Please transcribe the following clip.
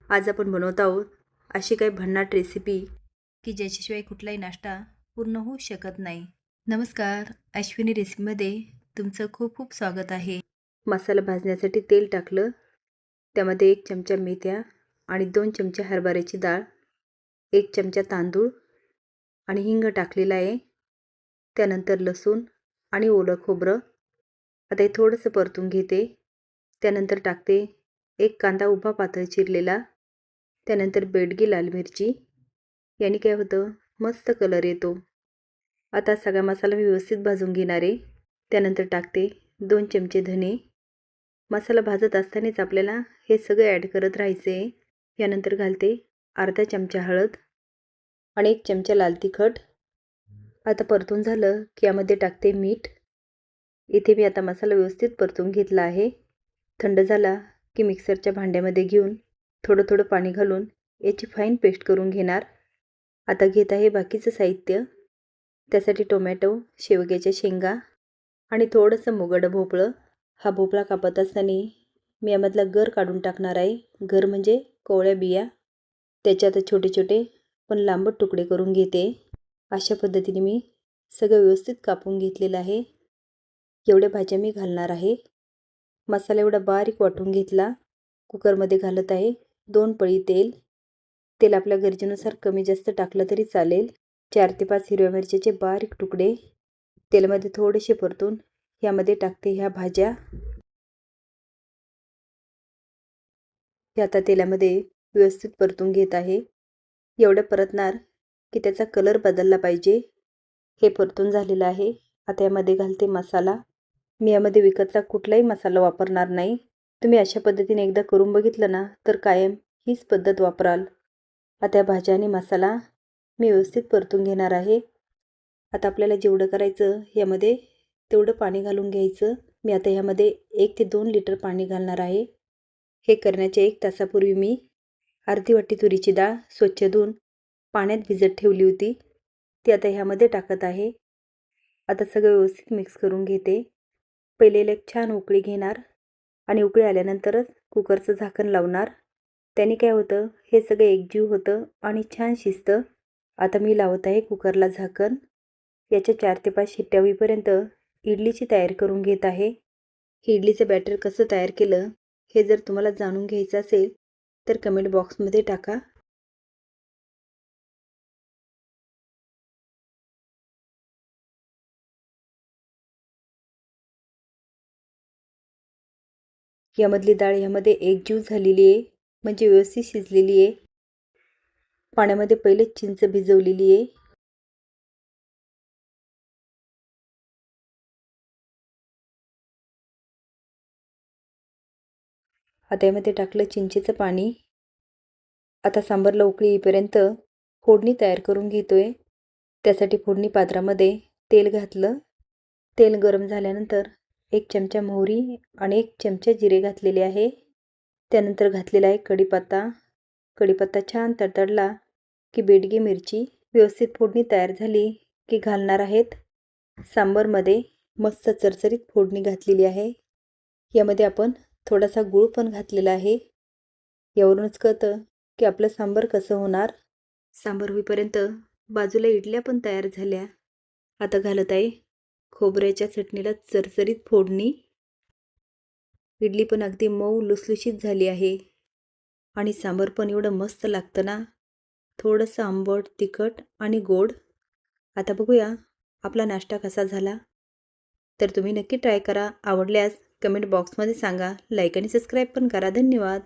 आज आपण बनवत आहोत अशी काही भन्नाट रेसिपी की ज्याच्याशिवाय कुठलाही नाश्ता पूर्ण होऊ शकत नाही. नमस्कार, अश्विनी रेसिपीमध्ये तुमचं खूप खूप स्वागत आहे. मसाला भाजण्यासाठी तेल टाकलं, त्यामध्ये 1 चमचा मेथ्या आणि 2 चमचे हरभऱ्याची डाळ, 1 चमचा तांदूळ आणि हिंग टाकलेला आहे. त्यानंतर लसूण आणि ओलं खोबरं. आता हे थोडंसं परतून घेते. त्यानंतर टाकते 1 कांदा उभा पातळ चिरलेला. त्यानंतर बेडगी लाल मिरची. याने काय होतं, मस्त कलर येतो. आता सगळा मसाला मी व्यवस्थित भाजून घेणार आहे. त्यानंतर टाकते 2 चमचे धने. मसाला भाजत असतानाच आपल्याला हे सगळं ॲड करत राहायचं आहे. यानंतर घालते अर्धा चमचा हळद आणि 1 चमचा लाल तिखट. आता परतून झालं की यामध्ये टाकते मीठ. इथे मी आता मसाला व्यवस्थित परतून घेतला आहे. थंड झाला की मिक्सरच्या भांड्यामध्ये घेऊन थोडं थोडं पाणी घालून याची फाईन पेस्ट करून घेणार. आता घेत आहे बाकीचं साहित्य. त्यासाठी टोमॅटो, शेवग्याच्या शेंगा आणि थोडंसं मुगाडं भोपळं. हा भोपळा कापत असताना मी यामधला गर काढून टाकणार आहे. गर म्हणजे कोवळ्या बिया. त्याच्यात छोटे छोटे पण लांबट तुकडे करून घेते. अशा पद्धतीने मी सगळं व्यवस्थित कापून घेतलेलं आहे. एवढ्या भाज्या मी घालणार आहे. मसाला एवढा बारीक वाटून घेतला. कुकरमध्ये घालत आहे 2 पळी तेल. तेल आपल्या गरजेनुसार कमी जास्त टाकलं तरी चालेल. 4 ते 5 हिरव्या मिरच्याचे बारीक तुकडे तेलामध्ये थोडेसे परतून यामध्ये टाकते ह्या भाज्या. हे आता तेलामध्ये व्यवस्थित परतून घेत आहे. एवढं परतणार की त्याचा कलर बदलला पाहिजे. हे परतून झालेलं आहे. आता यामध्ये घालते मसाला. मी यामध्ये विकतचा कुठलाही मसाला वापरणार नाही. तुम्ही अशा पद्धतीने एकदा करून बघितलं ना तर कायम हीच पद्धत वापराल. आता या भाज्या आणि मसाला मी व्यवस्थित परतून घेणार आहे. आता आपल्याला जेवढं करायचं यामध्ये तेवढं पाणी घालून घ्यायचं. मी आता यामध्ये 1 ते 2 लिटर पाणी घालणार आहे. हे करण्याच्या 1 तासापूर्वी मी अर्धी वाटी तुरीची डाळ स्वच्छ धुवून पाण्यात भिजत ठेवली होती. ती आता ह्यामध्ये टाकत आहे. आता सगळं व्यवस्थित मिक्स करून घेते. पहिले एक छान उकळी घेणार आणि उकळी आल्यानंतरच कुकरचं झाकण लावणार. त्याने काय होतं, हे सगळं एकजीव होतं आणि छान शिजतं. आता मी लावत आहे कुकरला झाकण. याच्या 4 ते 5 शिट्ट्या होईपर्यंत इडलीची तयारी करून घेत आहे. इडलीचं बॅटर कसं तयार केलं हे जर तुम्हाला जाणून घ्यायचं असेल तर कमेंट बॉक्समध्ये टाका. यामधली डाळ यामध्ये एकजीव झालेली आहे, म्हणजे व्यवस्थित शिजलेली आहे. पाण्यामध्ये पहिलेच चिंच भिजवलेली आहे. आता यामध्ये टाकलं चिंचेचं पाणी. आता सांबारला उकळी येईपर्यंत फोडणी तयार करून घेतोय. त्यासाठी फोडणी पात्रामध्ये तेल घातलं. तेल गरम झाल्यानंतर 1 चमचा मोहरी आणि 1 चमचा जिरे घातलेले आहे. त्यानंतर घातलेला आहे कढीपत्ता. कढीपत्ता छान तडतडला की बेडगी मिरची. व्यवस्थित फोडणी तयार झाली की घालणार आहेत सांबारमध्ये. मस्त चरचरीत फोडणी घातलेली आहे. यामध्ये आपण थोडासा गूळ पण घातलेला आहे. यावरूनच कळतं की आपलं सांबार कसं होणार. सांबार होईपर्यंत बाजूला इडल्या पण तयार झाल्या. आता घालत आहे खोबऱ्याच्या चटणीला चरचरीत फोडणी. इडली पण अगदी मऊ लुसलुशीत झाली आहे आणि सांबार पण एवढं मस्त लागतं ना. थोडंसं आंबट, तिखट आणि गोड. आता बघूया आपला नाश्ता कसा झाला. तर तुम्ही नक्की ट्राय करा. आवडल्यास कमेंट बॉक्समध्ये सांगा. लाईक आणि सबस्क्राईब पण करा. धन्यवाद.